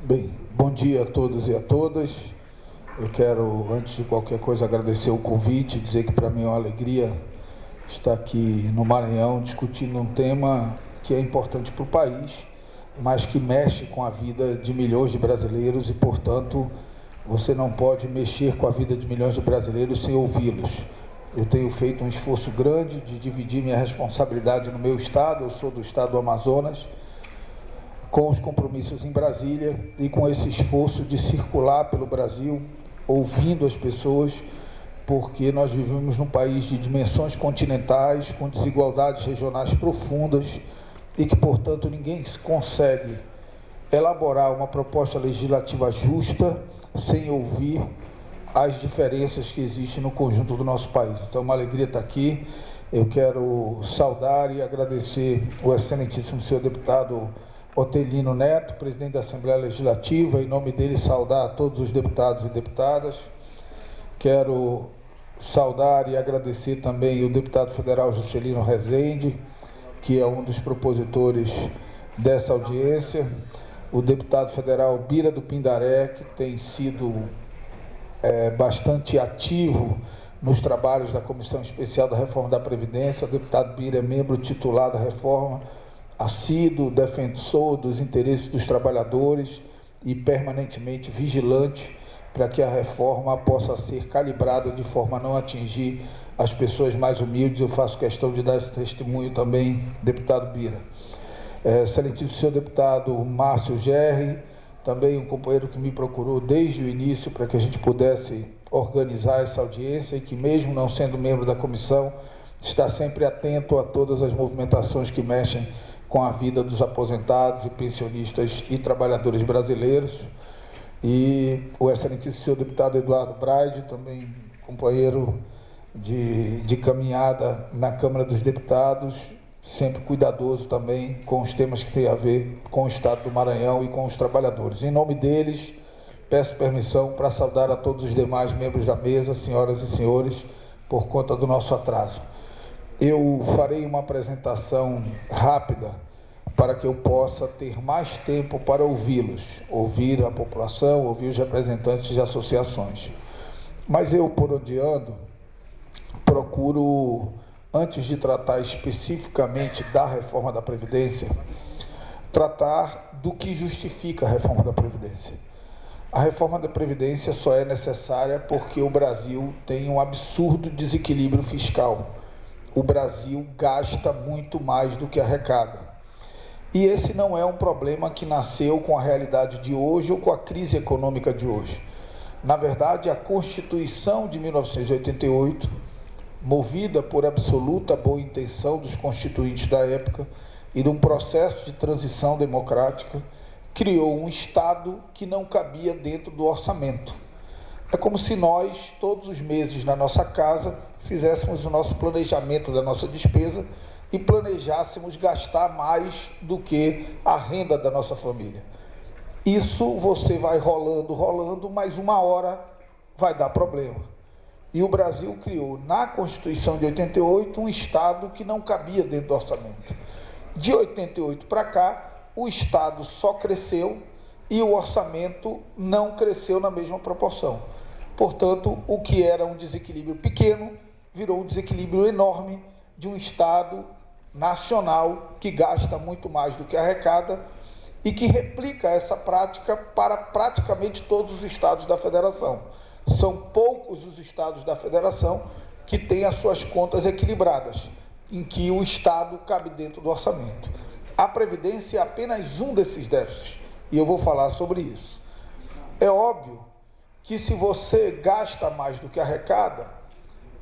Bem, bom dia a todos e a todas. Eu quero, antes de qualquer coisa, agradecer o convite, dizer que para mim é uma alegria estar aqui no Maranhão discutindo um tema que é importante para o país, mas que mexe com a vida de milhões de brasileiros e, portanto, você não pode mexer com a vida de milhões de brasileiros sem ouvi-los. Eu tenho feito um esforço grande de dividir minha responsabilidade no meu estado, eu sou do estado do Amazonas, com os compromissos em Brasília e com esse esforço de circular pelo Brasil, ouvindo as pessoas, porque nós vivemos num país de dimensões continentais, com desigualdades regionais profundas e que, portanto, ninguém consegue elaborar uma proposta legislativa justa sem ouvir as diferenças que existem no conjunto do nosso país. Então, é uma alegria estar aqui. Eu quero saudar e agradecer o excelentíssimo senhor deputado Otelino Neto, presidente da Assembleia Legislativa, em nome dele saudar a todos os deputados e deputadas. Quero saudar e agradecer também o deputado federal Juscelino Rezende, que é um dos propositores dessa audiência, o deputado federal Bira do Pindaré, que tem sido bastante ativo nos trabalhos da Comissão Especial da Reforma da Previdência. O deputado Bira é membro titular da reforma, assíduo, defensor dos interesses dos trabalhadores e permanentemente vigilante para que a reforma possa ser calibrada de forma a não atingir as pessoas mais humildes. Eu faço questão de dar esse testemunho também, deputado Bira. Excelentíssimo senhor deputado Márcio Gerri, também um companheiro que me procurou desde o início para que a gente pudesse organizar essa audiência e que, mesmo não sendo membro da comissão, está sempre atento a todas as movimentações que mexem com a vida dos aposentados e pensionistas e trabalhadores brasileiros. E o excelentíssimo senhor deputado Eduardo Braide, também companheiro de caminhada na Câmara dos Deputados, sempre cuidadoso também com os temas que têm a ver com o Estado do Maranhão e com os trabalhadores. Em nome deles, peço permissão para saudar a todos os demais membros da mesa, senhoras e senhores, por conta do nosso atraso. Eu farei uma apresentação rápida para que eu possa ter mais tempo para ouvi-los, ouvir a população, ouvir os representantes de associações. Mas eu, por onde ando, procuro, antes de tratar especificamente da reforma da Previdência, tratar do que justifica a reforma da Previdência. A reforma da Previdência só é necessária porque o Brasil tem um absurdo desequilíbrio fiscal. O Brasil gasta muito mais do que arrecada. E esse não é um problema que nasceu com a realidade de hoje ou com a crise econômica de hoje. Na verdade, a Constituição de 1988, movida por absoluta boa intenção dos constituintes da época e de um processo de transição democrática, criou um Estado que não cabia dentro do orçamento. É como se nós, todos os meses na nossa casa, fizéssemos o nosso planejamento da nossa despesa e planejássemos gastar mais do que a renda da nossa família. Isso você vai rolando, mas uma hora vai dar problema. E o Brasil criou, na Constituição de 88, um Estado que não cabia dentro do orçamento. De 88 para cá, o Estado só cresceu e o orçamento não cresceu na mesma proporção. Portanto, o que era um desequilíbrio pequeno virou um desequilíbrio enorme de um Estado nacional que gasta muito mais do que arrecada e que replica essa prática para praticamente todos os estados da federação. São poucos os estados da federação que têm as suas contas equilibradas, em que o Estado cabe dentro do orçamento. A Previdência é apenas um desses déficits, e eu vou falar sobre isso. É óbvio que se você gasta mais do que arrecada,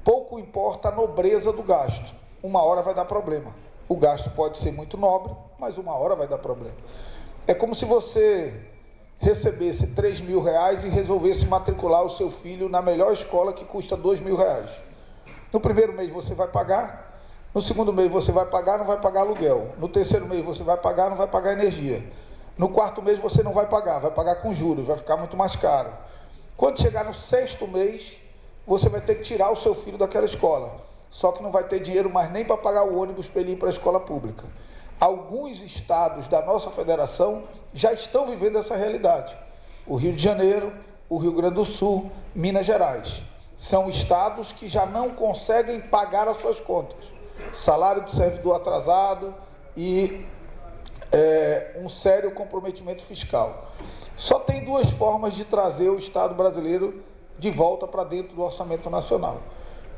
pouco importa a nobreza do gasto. Uma hora vai dar problema. O gasto pode ser muito nobre, mas uma hora vai dar problema. É como se você recebesse R$3.000 e resolvesse matricular o seu filho na melhor escola que custa R$2.000. No primeiro mês você vai pagar, no segundo mês você vai pagar, não vai pagar aluguel. No terceiro mês você vai pagar, não vai pagar energia. No quarto mês você não vai pagar com juros, vai ficar muito mais caro. Quando chegar no sexto mês, você vai ter que tirar o seu filho daquela escola. Só que não vai ter dinheiro mais nem para pagar o ônibus para ele ir para a escola pública. Alguns estados da nossa federação já estão vivendo essa realidade. O Rio de Janeiro, o Rio Grande do Sul, Minas Gerais. São estados que já não conseguem pagar as suas contas. Salário do servidor atrasado e um sério comprometimento fiscal. Só tem duas formas de trazer o Estado brasileiro de volta para dentro do orçamento nacional.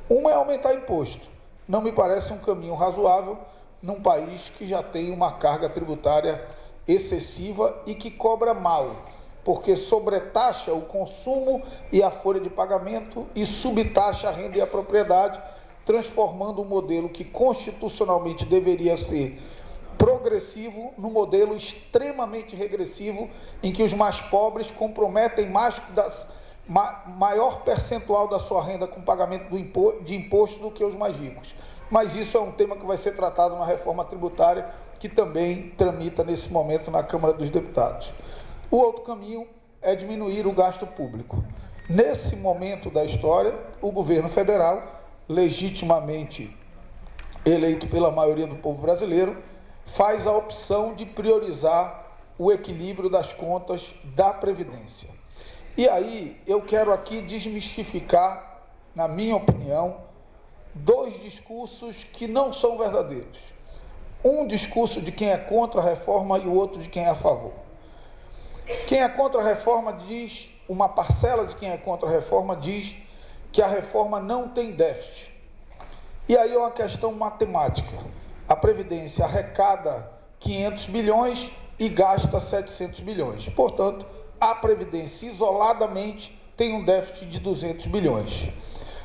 Uma é aumentar imposto. Não me parece um caminho razoável num país que já tem uma carga tributária excessiva e que cobra mal, porque sobretaxa o consumo e a folha de pagamento e subtaxa a renda e a propriedade, transformando um modelo que constitucionalmente deveria ser progressivo num modelo extremamente regressivo, em que os mais pobres comprometem maior percentual da sua renda com pagamento de imposto do que os mais ricos. Mas isso é um tema que vai ser tratado na reforma tributária, que também tramita nesse momento na Câmara dos Deputados. O outro caminho é diminuir o gasto público. Nesse momento da história, o governo federal, legitimamente eleito pela maioria do povo brasileiro, faz a opção de priorizar o equilíbrio das contas da Previdência. E aí, eu quero aqui desmistificar, na minha opinião, dois discursos que não são verdadeiros. Um discurso de quem é contra a reforma e o outro de quem é a favor. Quem é contra a reforma diz, uma parcela de quem é contra a reforma diz que a reforma não tem déficit. E aí é uma questão matemática. A Previdência arrecada 500 bilhões e gasta 700 bilhões. Portanto, a Previdência isoladamente tem um déficit de 200 bilhões.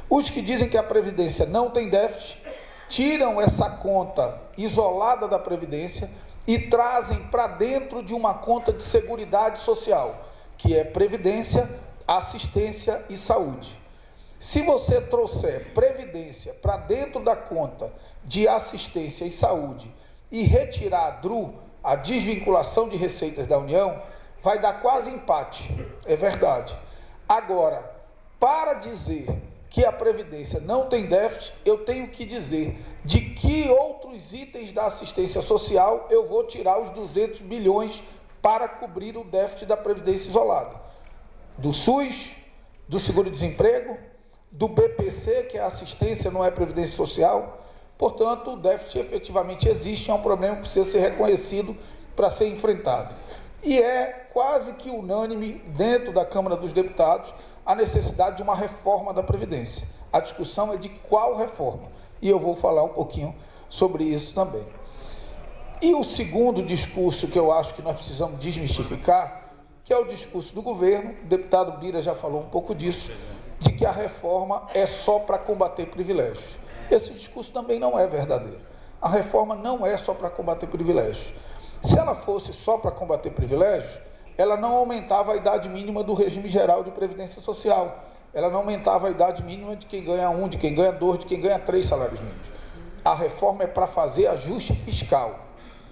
Os que dizem que a Previdência não tem déficit, tiram essa conta isolada da Previdência e trazem para dentro de uma conta de Seguridade Social, que é Previdência, Assistência e Saúde. Se você trouxer Previdência para dentro da conta de Assistência e Saúde e retirar a DRU, a desvinculação de receitas da União, vai dar quase empate, é verdade. Agora, para dizer que a Previdência não tem déficit, eu tenho que dizer de que outros itens da assistência social eu vou tirar os 200 bilhões para cobrir o déficit da Previdência isolada. Do SUS, do seguro-desemprego, do BPC, que é assistência, não é Previdência Social. Portanto, o déficit efetivamente existe, é um problema que precisa ser reconhecido para ser enfrentado. E é quase que unânime dentro da Câmara dos Deputados a necessidade de uma reforma da Previdência. A discussão é de qual reforma, e eu vou falar um pouquinho sobre isso também. E o segundo discurso que eu acho que nós precisamos desmistificar, que é o discurso do governo, o deputado Bira já falou um pouco disso, de que a reforma é só para combater privilégios. Esse discurso também não é verdadeiro. A reforma não é só para combater privilégios. Se ela fosse só para combater privilégios, ela não aumentava a idade mínima do regime geral de previdência social. Ela não aumentava a idade mínima de quem ganha 1, de quem ganha 2, de quem ganha 3 salários mínimos. A reforma é para fazer ajuste fiscal.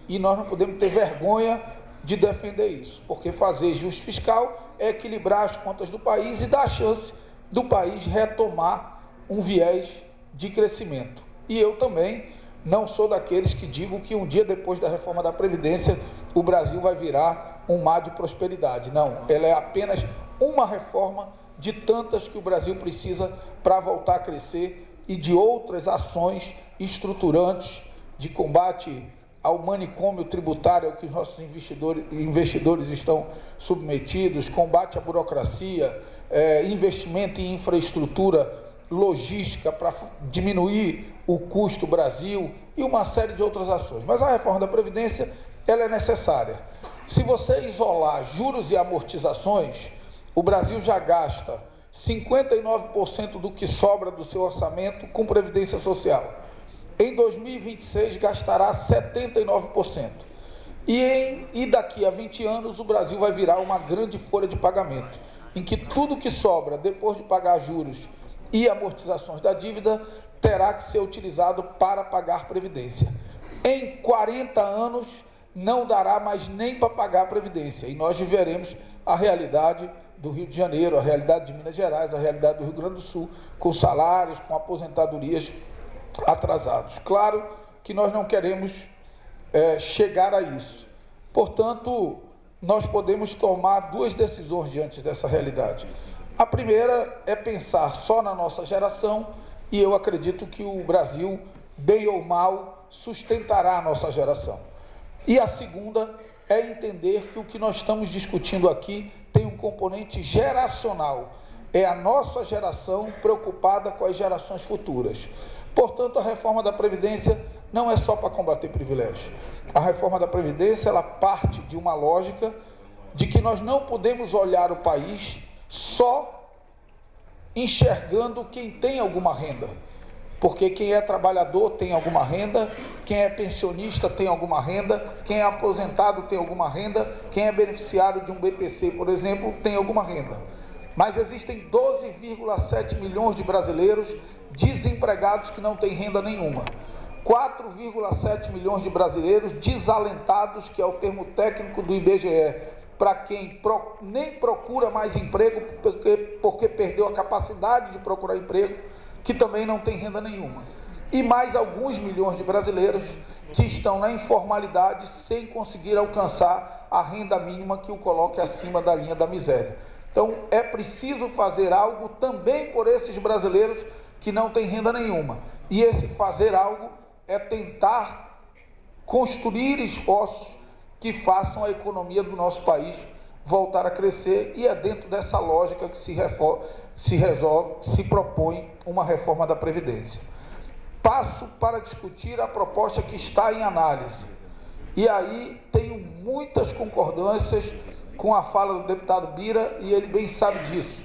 E nós não podemos ter vergonha de defender isso, porque fazer ajuste fiscal é equilibrar as contas do país e dar a chance do país retomar um viés de crescimento. E eu também não sou daqueles que digam que um dia depois da reforma da Previdência o Brasil vai virar um mar de prosperidade. Não, ela é apenas uma reforma de tantas que o Brasil precisa para voltar a crescer e de outras ações estruturantes de combate ao manicômio tributário ao que os nossos investidores estão submetidos, combate à burocracia, investimento em infraestrutura logística para diminuir o custo Brasil e uma série de outras ações. Mas a reforma da Previdência, ela é necessária. Se você isolar juros e amortizações, o Brasil já gasta 59% do que sobra do seu orçamento com Previdência Social. Em 2026 gastará 79%. E daqui a 20 anos o Brasil vai virar uma grande folha de pagamento, em que tudo que sobra depois de pagar juros e amortizações da dívida terá que ser utilizado para pagar Previdência. Em 40 anos não dará mais nem para pagar a Previdência, e nós viveremos a realidade do Rio de Janeiro, a realidade de Minas Gerais, a realidade do Rio Grande do Sul, com salários, com aposentadorias atrasados. Claro que nós não queremos chegar a isso. Portanto, nós podemos tomar duas decisões diante dessa realidade. A primeira é pensar só na nossa geração, e eu acredito que o Brasil, bem ou mal, sustentará a nossa geração. E a segunda é entender que o que nós estamos discutindo aqui tem um componente geracional. É a nossa geração preocupada com as gerações futuras. Portanto, a reforma da Previdência não é só para combater privilégios. A reforma da Previdência, ela parte de uma lógica de que nós não podemos olhar o país só enxergando quem tem alguma renda. Porque quem é trabalhador tem alguma renda, quem é pensionista tem alguma renda, quem é aposentado tem alguma renda, quem é beneficiário de um BPC, por exemplo, tem alguma renda. Mas existem 12,7 milhões de brasileiros desempregados que não têm renda nenhuma. 4,7 milhões de brasileiros desalentados, que é o termo técnico do IBGE, para quem nem procura mais emprego porque perdeu a capacidade de procurar emprego, que também não tem renda nenhuma. E mais alguns milhões de brasileiros que estão na informalidade sem conseguir alcançar a renda mínima que o coloque acima da linha da miséria. Então, é preciso fazer algo também por esses brasileiros que não têm renda nenhuma. E esse fazer algo é tentar construir esforços que façam a economia do nosso país voltar a crescer, e é dentro dessa lógica que se propõe uma reforma da Previdência. Passo para discutir a proposta que está em análise. E aí tenho muitas concordâncias com a fala do deputado Bira, e ele bem sabe disso.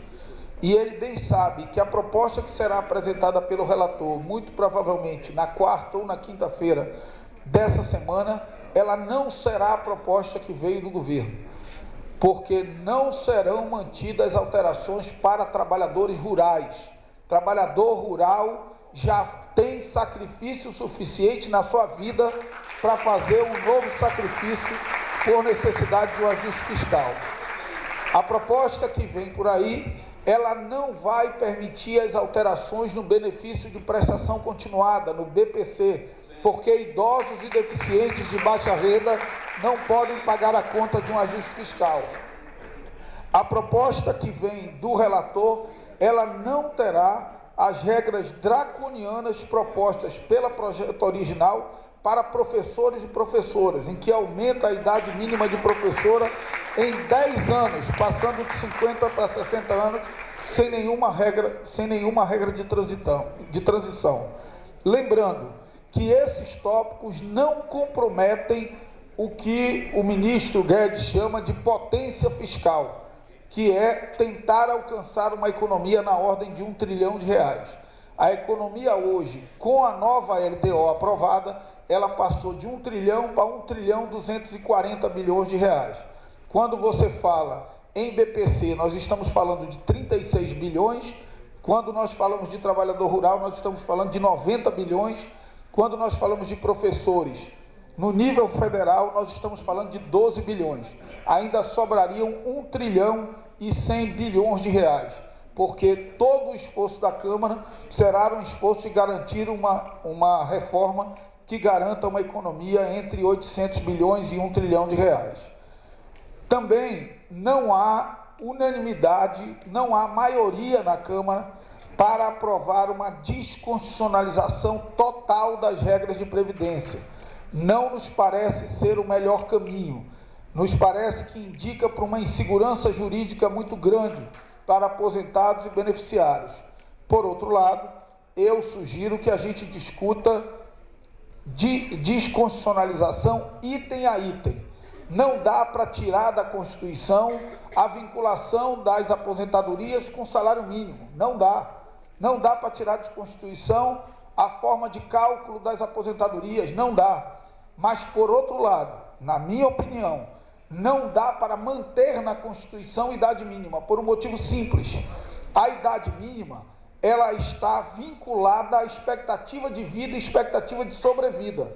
E ele bem sabe que a proposta que será apresentada pelo relator, muito provavelmente na quarta ou na quinta-feira dessa semana, ela não será a proposta que veio do governo, porque não serão mantidas alterações para trabalhadores rurais. Trabalhador rural já tem sacrifício suficiente na sua vida para fazer um novo sacrifício por necessidade de um ajuste fiscal. A proposta que vem por aí, ela não vai permitir as alterações no benefício de prestação continuada, no BPC, porque idosos e deficientes de baixa renda não podem pagar a conta de um ajuste fiscal. A proposta que vem do relator, ela não terá as regras draconianas propostas pela projeto original para professores e professoras, em que aumenta a idade mínima de professora em 10 anos, passando de 50 para 60 anos, sem nenhuma regra de transição. Lembrando que esses tópicos não comprometem o que o ministro Guedes chama de potência fiscal, que é tentar alcançar uma economia na ordem de R$1 trilhão. A economia hoje, com a nova LDO aprovada, ela passou de 1 trilhão para 1.240 bilhões de reais. Quando você fala em BPC, nós estamos falando de 36 bilhões. Quando nós falamos de trabalhador rural, nós estamos falando de 90 bilhões. Quando nós falamos de professores, no nível federal, nós estamos falando de 12 bilhões. Ainda sobrariam 1 trilhão e 100 bilhões de reais, porque todo o esforço da Câmara será um esforço de garantir uma reforma que garanta uma economia entre 800 bilhões e 1 trilhão de reais. Também não há unanimidade, não há maioria na Câmara para aprovar uma desconstitucionalização total das regras de previdência. Não nos parece ser o melhor caminho. Nos parece que indica para uma insegurança jurídica muito grande para aposentados e beneficiários. Por outro lado, eu sugiro que a gente discuta de desconstitucionalização item a item. Não dá para tirar da Constituição a vinculação das aposentadorias com salário mínimo. Não dá. Não dá para tirar da Constituição a forma de cálculo das aposentadorias. Não dá. Mas, por outro lado, na minha opinião, não dá para manter na Constituição idade mínima, por um motivo simples. A idade mínima, ela está vinculada à expectativa de vida e expectativa de sobrevida.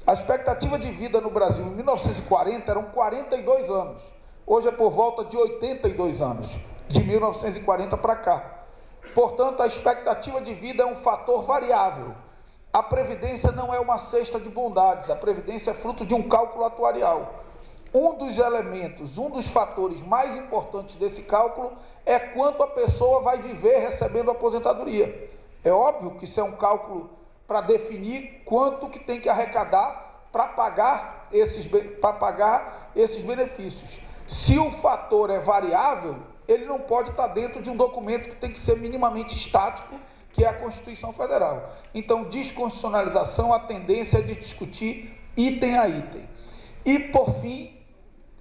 A expectativa de vida no Brasil em 1940 eram 42 anos. Hoje é por volta de 82 anos, de 1940 para cá. Portanto, a expectativa de vida é um fator variável. a Previdência não é uma cesta de bondades, a Previdência é fruto de um cálculo atuarial. Um dos elementos, um dos fatores mais importantes desse cálculo é quanto a pessoa vai viver recebendo aposentadoria. É óbvio que isso é um cálculo para definir quanto que tem que arrecadar para pagar esses benefícios. Se o fator é variável, ele não pode estar dentro de um documento que tem que ser minimamente estático, que é a Constituição Federal. Então, desconstitucionalização, a tendência é de discutir item a item. E, por fim,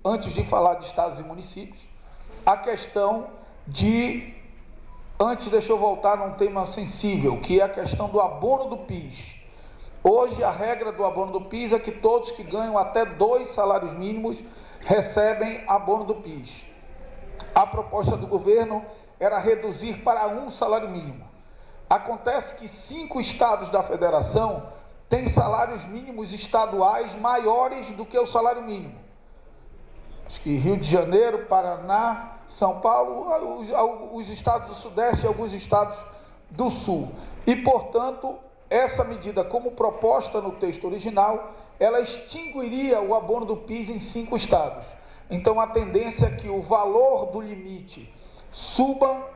antes de falar de estados e municípios, a questão de... Antes, deixa eu voltar num tema sensível, que é a questão do abono do PIS. Hoje, a regra do abono do PIS é que todos que ganham até 2 salários mínimos recebem abono do PIS. A proposta do governo era reduzir para 1 salário mínimo. Acontece que 5 estados da federação têm salários mínimos estaduais maiores do que o salário mínimo. Acho que Rio de Janeiro, Paraná, São Paulo, os estados do Sudeste e alguns estados do Sul. E, portanto, essa medida, como proposta no texto original, ela extinguiria o abono do PIS em 5 estados. Então, a tendência é que o valor do limite suba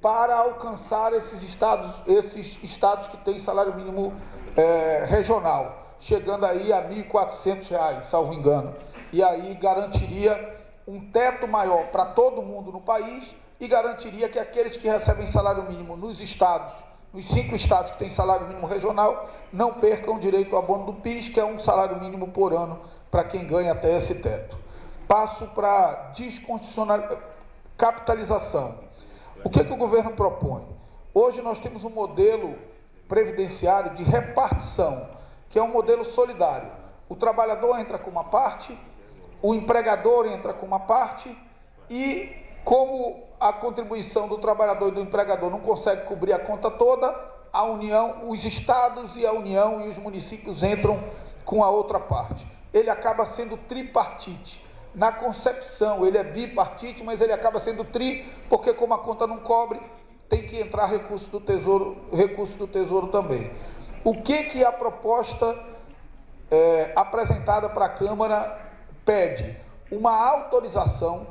para alcançar esses estados que têm salário mínimo regional, chegando aí a R$ 1.400, salvo engano. E aí garantiria um teto maior para todo mundo no país e garantiria que aqueles que recebem salário mínimo nos 5 estados que têm salário mínimo regional, não percam o direito ao abono do PIS, que é um salário mínimo por ano para quem ganha até esse teto. Passo para capitalização. O que o governo propõe? Hoje nós temos um modelo previdenciário de repartição, que é um modelo solidário. O trabalhador entra com uma parte, o empregador entra com uma parte e, como a contribuição do trabalhador e do empregador não consegue cobrir a conta toda, a União, os estados e a União e os municípios entram com a outra parte. Ele acaba sendo tripartite. Na concepção, ele é bipartite, mas ele acaba sendo porque como a conta não cobre, tem que entrar recurso do Tesouro também. O que a proposta apresentada para a Câmara pede? Uma autorização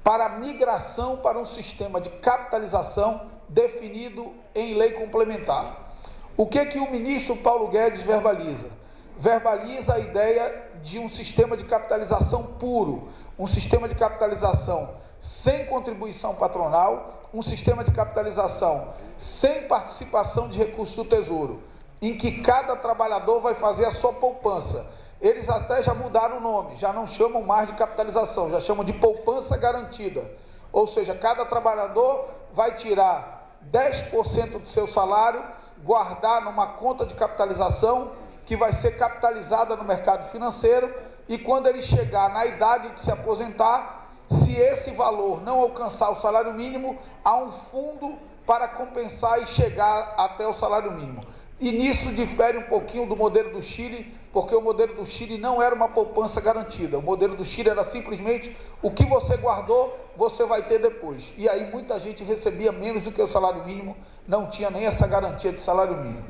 para migração para um sistema de capitalização definido em lei complementar. O que o ministro Paulo Guedes verbaliza? Verbaliza a ideia de um sistema de capitalização puro, um sistema de capitalização sem contribuição patronal, um sistema de capitalização sem participação de recursos do Tesouro, em que cada trabalhador vai fazer a sua poupança. Eles até já mudaram o nome, já não chamam mais de capitalização, já chamam de poupança garantida. Ou seja, cada trabalhador vai tirar 10% do seu salário, guardar numa conta de capitalização, que vai ser capitalizada no mercado financeiro, e quando ele chegar na idade de se aposentar, se esse valor não alcançar o salário mínimo, há um fundo para compensar e chegar até o salário mínimo. E nisso difere um pouquinho do modelo do Chile, porque o modelo do Chile não era uma poupança garantida. O modelo do Chile era simplesmente o que você guardou, você vai ter depois. E aí muita gente recebia menos do que o salário mínimo, não tinha nem essa garantia de salário mínimo.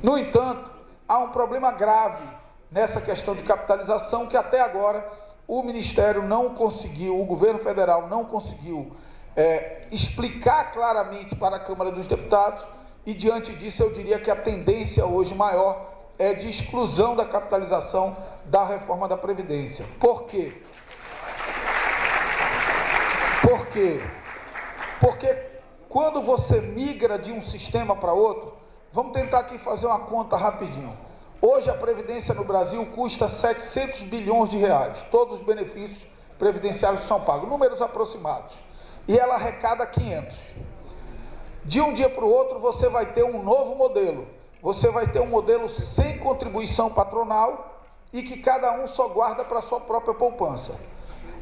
No entanto, há um problema grave nessa questão de capitalização que até agora o Ministério não conseguiu, o governo federal não conseguiu explicar claramente para a Câmara dos Deputados, e diante disso eu diria que a tendência hoje maior é de exclusão da capitalização da reforma da Previdência. Por quê? Porque quando você migra de um sistema para outro, vamos tentar aqui fazer uma conta rapidinho. Hoje a Previdência no Brasil custa 700 bilhões de reais, todos os benefícios previdenciários são pagos, números aproximados, e ela arrecada 500. De um dia para o outro você vai ter um novo modelo, você vai ter um modelo sem contribuição patronal e que cada um só guarda para a sua própria poupança.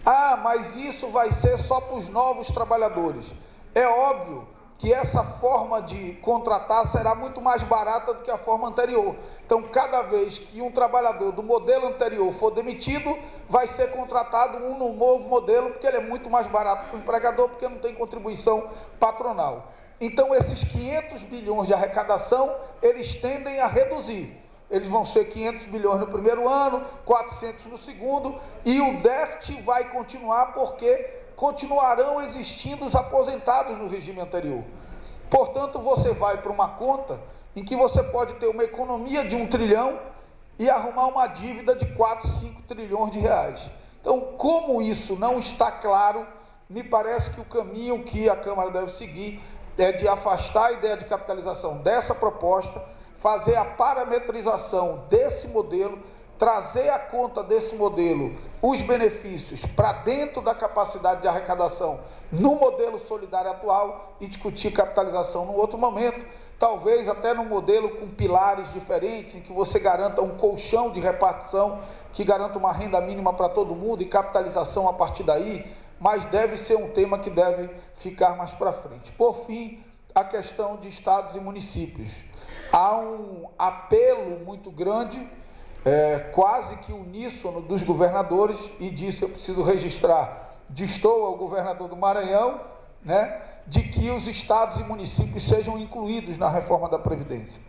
Ah, mas isso vai ser só para os novos trabalhadores. É óbvio que essa forma de contratar será muito mais barata do que a forma anterior. Então, cada vez que um trabalhador do modelo anterior for demitido, vai ser contratado um no novo modelo, porque ele é muito mais barato para o empregador, porque não tem contribuição patronal. Então, esses 500 bilhões de arrecadação, eles tendem a reduzir. eles vão ser 500 bilhões no primeiro ano, 400 no segundo, e o déficit vai continuar porque continuarão existindo os aposentados no regime anterior. Portanto, você vai para uma conta em que você pode ter uma economia de 1 trilhão e arrumar uma dívida de 4, 5 trilhões de reais. Então, como isso não está claro, me parece que o caminho que a Câmara deve seguir é de afastar a ideia de capitalização dessa proposta, fazer a parametrização desse modelo, trazer à conta desse modelo os benefícios para dentro da capacidade de arrecadação no modelo solidário atual e discutir capitalização num outro momento, talvez até num modelo com pilares diferentes, em que você garanta um colchão de repartição, que garanta uma renda mínima para todo mundo e capitalização a partir daí, mas deve ser um tema que deve ficar mais para frente. Por fim, a questão de estados e municípios. Há um apelo muito grande, quase que uníssono dos governadores, e disso eu preciso registrar, estou ao governador do Maranhão, né, de que os estados e municípios sejam incluídos na reforma da Previdência.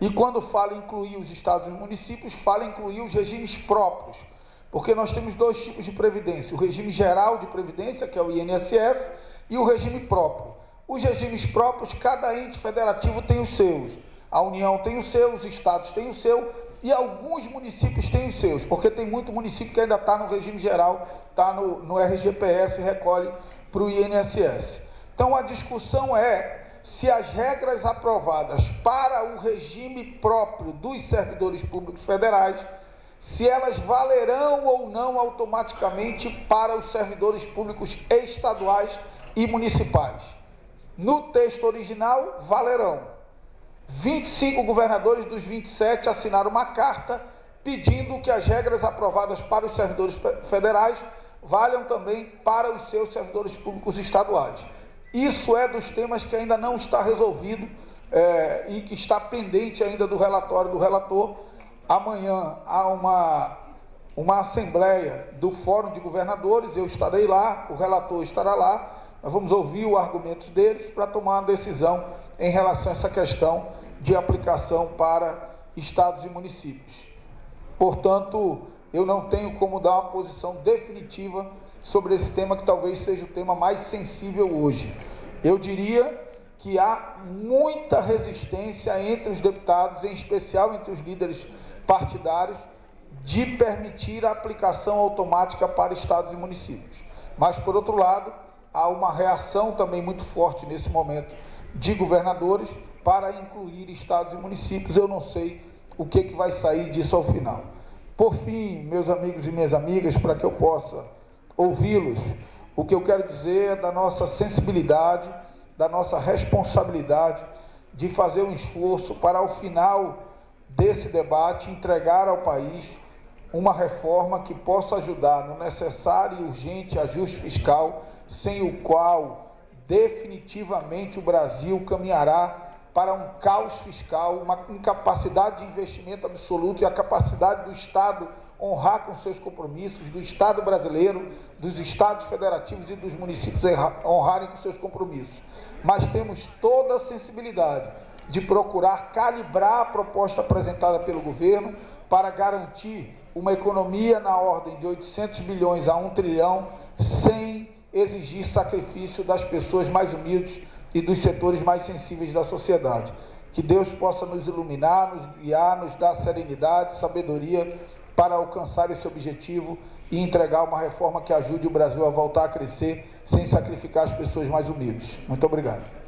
E quando fala em incluir os estados e os municípios, fala em incluir os regimes próprios, porque nós temos dois tipos de previdência: o regime geral de previdência, que é o INSS, e o regime próprio. Os regimes próprios, cada ente federativo tem os seus. A União tem o seu, os estados têm o seu e alguns municípios têm os seus, porque tem muito município que ainda está no regime geral, está no RGPS e recolhe para o INSS. Então a discussão é se as regras aprovadas para o regime próprio dos servidores públicos federais, se elas valerão ou não automaticamente para os servidores públicos estaduais e municipais. No texto original, valerão. 25 governadores dos 27 assinaram uma carta pedindo que as regras aprovadas para os servidores federais valham também para os seus servidores públicos estaduais. Isso é dos temas que ainda não está resolvido e que está pendente ainda do relatório do relator. Amanhã há uma assembleia do Fórum de Governadores, eu estarei lá, o relator estará lá, nós vamos ouvir os argumentos deles para tomar uma decisão em relação a essa questão de aplicação para estados e municípios. Portanto, eu não tenho como dar uma posição definitiva sobre esse tema, que talvez seja o tema mais sensível hoje. Eu diria que há muita resistência entre os deputados, em especial entre os líderes partidários, de permitir a aplicação automática para estados e municípios. Mas, por outro lado, há uma reação também muito forte nesse momento de governadores para incluir estados e municípios. Eu não sei o que vai sair disso ao final. Por fim, meus amigos e minhas amigas, para que eu possa ouvi-los, o que eu quero dizer é da nossa sensibilidade, da nossa responsabilidade de fazer um esforço para, ao final desse debate, entregar ao país uma reforma que possa ajudar no necessário e urgente ajuste fiscal, sem o qual definitivamente o Brasil caminhará para um caos fiscal, uma incapacidade de investimento absoluto e a capacidade do Estado honrar com seus compromissos, do Estado brasileiro, dos Estados federativos e dos municípios honrarem com seus compromissos. Mas temos toda a sensibilidade de procurar calibrar a proposta apresentada pelo governo para garantir uma economia na ordem de 800 bilhões a 1 trilhão, sem exigir sacrifício das pessoas mais humildes e dos setores mais sensíveis da sociedade. Que Deus possa nos iluminar, nos guiar, nos dar serenidade, sabedoria para alcançar esse objetivo e entregar uma reforma que ajude o Brasil a voltar a crescer sem sacrificar as pessoas mais humildes. Muito obrigado.